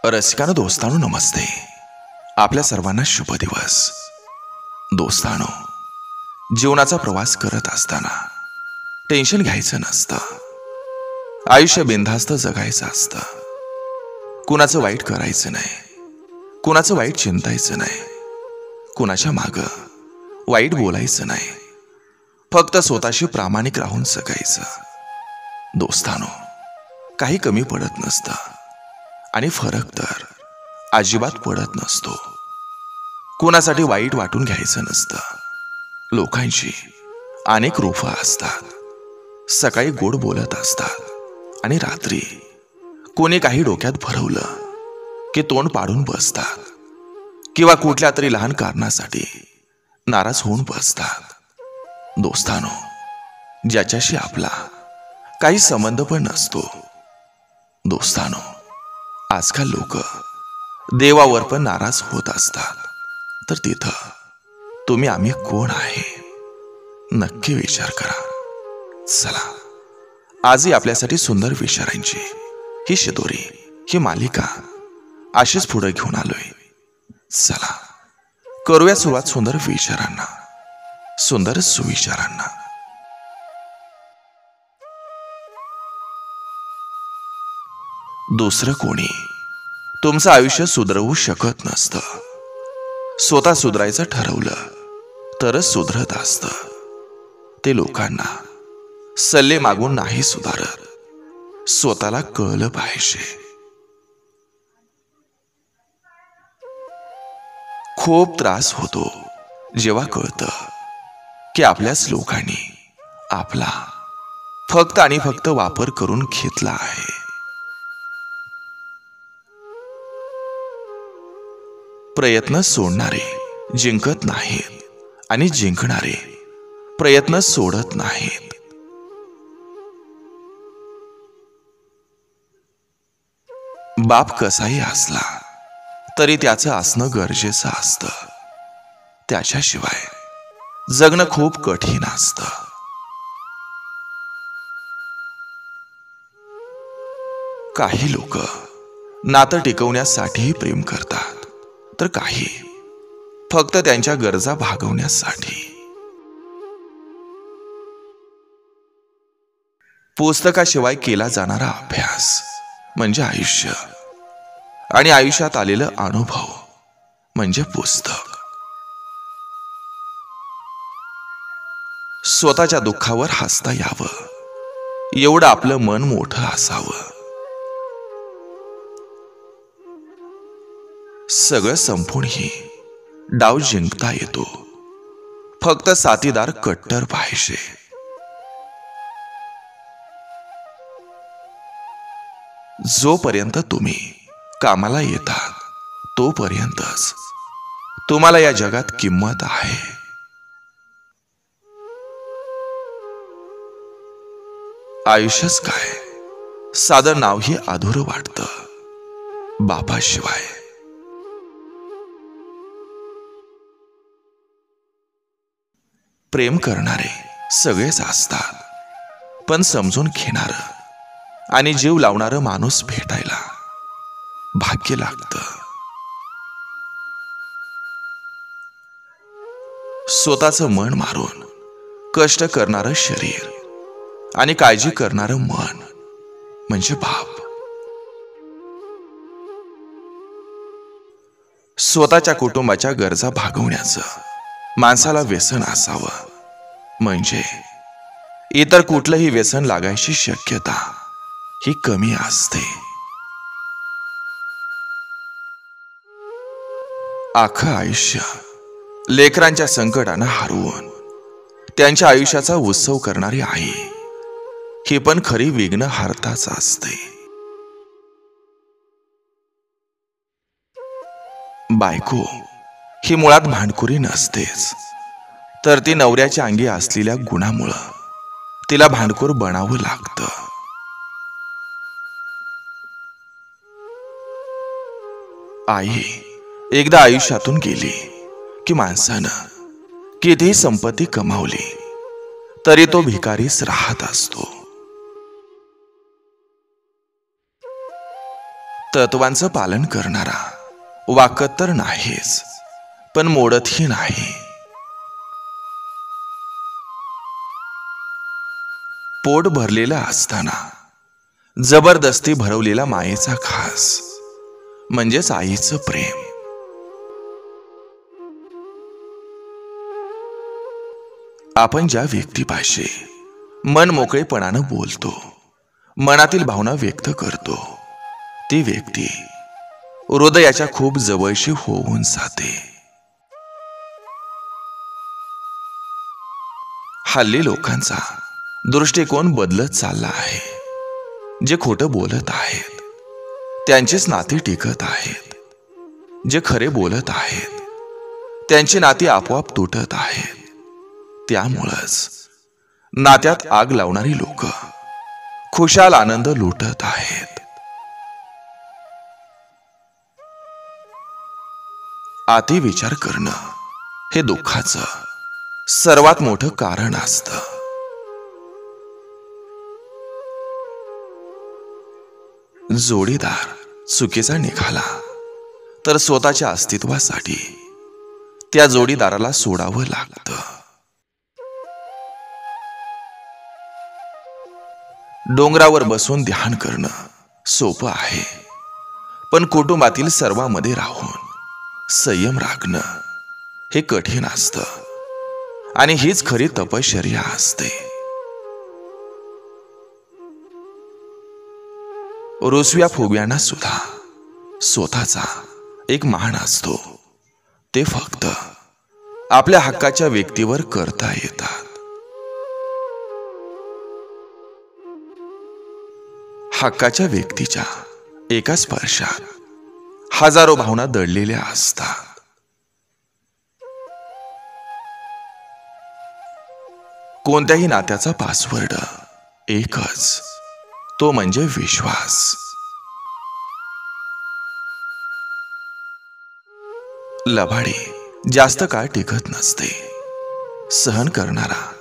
रसिकांनो, दोस्तांनो, नमस्ते. आपल्या सर्वांना शुभ दिवस. दोस्तांनो, जीवनाचा प्रवास करत असताना टेन्शन घ्यायचं नसतं. आयुष्य बिनधास्त जगायचं असतं. कुणाचं वाईट करायचं नाही, कुणाचं वाईट चिंतायचं नाही, कुणाच्या मागं वाईट बोलायचं नाही. फक्त स्वतःशी प्रामाणिक राहून जगायचं. दोस्तांनो, काही कमी पडत नसतं आणि फरक तर अजिबात पडत नसतो. कुणासाठी वाईट वाटून घ्यायचं नसतं. लोकांची अनेक रूपं असतात. सकाळी गोड बोलत असतात आणि रात्री कोणी काही डोक्यात भरवलं की तोंड पाडून बसतात, किंवा कुठल्या तरी लहान कारणासाठी नाराज होऊन बसतात. दोस्तांनो, ज्याच्याशी आपला काही संबंध पण नसतो. दोस्तांनो, आजकाल लोक देवावर पण नाराज होत असतात. तर तिथं तुम्ही आम्ही कोण आहे, नक्की विचार करा. चला, आजही आपल्यासाठी सुंदर विचारांची ही शिदोरी, ही मालिका अशीच पुढे घेऊन आलोय. चला, करूया सुरुवात सुंदर विचारांना, सुंदर सुविचारांना. दुसरं कोणी तुमचं आयुष्य सुधरवू शकत नसतं. स्वतः सुधरायचं ठरवलं तरच सुधरत असतं. ते लोकांना सल्ले मागून नाही सुधारत, स्वतःला कळलं पाहिजे. खूप त्रास होतो जेव्हा कळतं की आपल्याच लोकांनी आपला फक्त आणि फक्त वापर करून घेतला आहे. प्रयत्न सोडणारे जिंकत नाहीत आणि जिंकणारे प्रयत्न सोडत नाहीत. बाप कसाही असला तरी त्याचं असणं गरजेचं असतं. त्याच्याशिवाय जगणं खूप कठीण असतं. काही लोक नातं टिकवण्यासाठीही प्रेम करतात, तर काही फक्त त्यांच्या गरजा भागवण्यासाठी. पुस्तकाशिवाय केला जाणारा अभ्यास म्हणजे आयुष्य, आणि आयुष्यात आलेलं अनुभव म्हणजे पुस्तक. स्वतःच्या दुःखावर हसता यावं एवढं आपलं मन मोठं असावं. सगळं संपूनही डाव जिंकता येतो, फक्त साथीदार कट्टर पाहिजे. जोपर्यंत तुम्ही कामाला येतात तोपर्यंतच तुम्हाला या जगात किंमत आहे. आयुष्यच काय, साधं नावही अधुरं वाटतं बापाशिवाय. प्रेम करणारे सगळेच असतात, पण समजून घेणारं आणि जीव लावणारं माणूस भेटायला भाग्य लागतं. स्वतःचं मन मारून कष्ट करणारं शरीर आणि काळजी करणारं मन म्हणजे बाप. स्वतःच्या कुटुंबाच्या गरजा भागवण्याचं माणसाला व्यसन असावं, म्हणजे इतर कुठलंही व्यसन लागायची शक्यता ही कमी असते. अख्खं आयुष्य लेकरांच्या संकटानं हरवून त्यांच्या आयुष्याचा उत्सव करणारी आई ही पण खरी विघ्नहर्ताच असते. बायको ही मुळात भांडकुरी नसतेच, तर ती नवऱ्याच्या अंगी असलेल्या गुणामुळं तिला भांडखोर बनावं लागतं. आई एकदा आयुष्यातून गेली की माणसानं कितीही संपत्ती कमावली तरी तो भिकारीच राहत असतो. तत्वांचं पालन करणारा वाकत तर नाहीच, पण मोडतही नाही. पोट भरलेलं असताना जबरदस्ती भरवलेला मायेचा खास म्हणजेच आईचं प्रेम. आपण ज्या व्यक्तीपाशी मन मोकळेपणानं बोलतो, मनातील भावना व्यक्त करतो, ती व्यक्ती हृदयाच्या खूप जवळशी होऊन जाते. हल्ली लोकांचा दृष्टिकोन बदलत चालला आहे. जे खोटं बोलत आहेत त्यांचीच नाती टिकत आहेत. जे खरे बोलत आहेत त्यांची नाती आपोआप तुटत आहेत. त्यामुळंच नात्यात आग लावणारी लोक खुशाल आनंद लुटत आहेत. अति विचार करणं हे दुःखाचं सर्वात मोठं कारण असतं. जोडीदार चुकीचा निघाला तर स्वतःच्या अस्तित्वासाठी त्या जोडीदाराला सोडावं लागतं. डोंगरावर बसून ध्यान करणं सोपं आहे, पण कुटुंबातील सर्वांमध्ये राहून संयम राखणं हे कठीण असतं. आणि हीच खरी तपश्चर्या असते. रुसव्या फुग्यांना सुद्धा स्वतःचा एक मान असतो. ते फक्त आपल्या हक्काच्या व्यक्तीवर करता येतात. हक्काच्या व्यक्तीच्या एका स्पर्शात हजारो भावना दडलेल्या असतात. कोणत्याही नात्याचा पासवर्ड एकच, तो म्हणजे विश्वास. लबाडी जास्त काळ टिकत नसते. सहन करणारा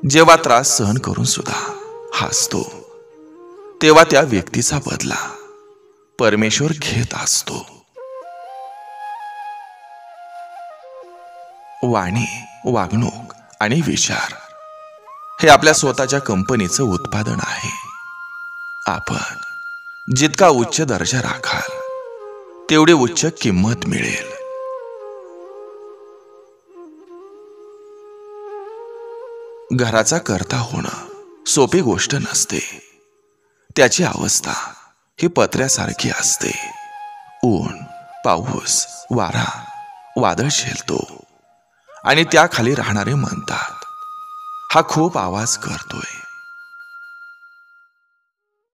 जेव्हा त्रास सहन करून सुद्धा हसतो, तेव्हा त्या व्यक्तीचा बदला परमेश्वर घेत असतो. वाणी, वागणूक आणि विचार हे आपल्या स्वतःच्या कंपनीचं उत्पादन आहे. आपण जितका उच्च दर्जा राखाल तेवढी उच्च किंमत मिळेल. घराचा कर्ता होणं सोपी गोष्ट नसते. त्याची अवस्था ही पत्र्यासारखी असते. ऊन, पाऊस, वारा, वादळ झेलतो आणि त्याखाली राहणारे म्हणतात, हा खूप आवाज करतोय.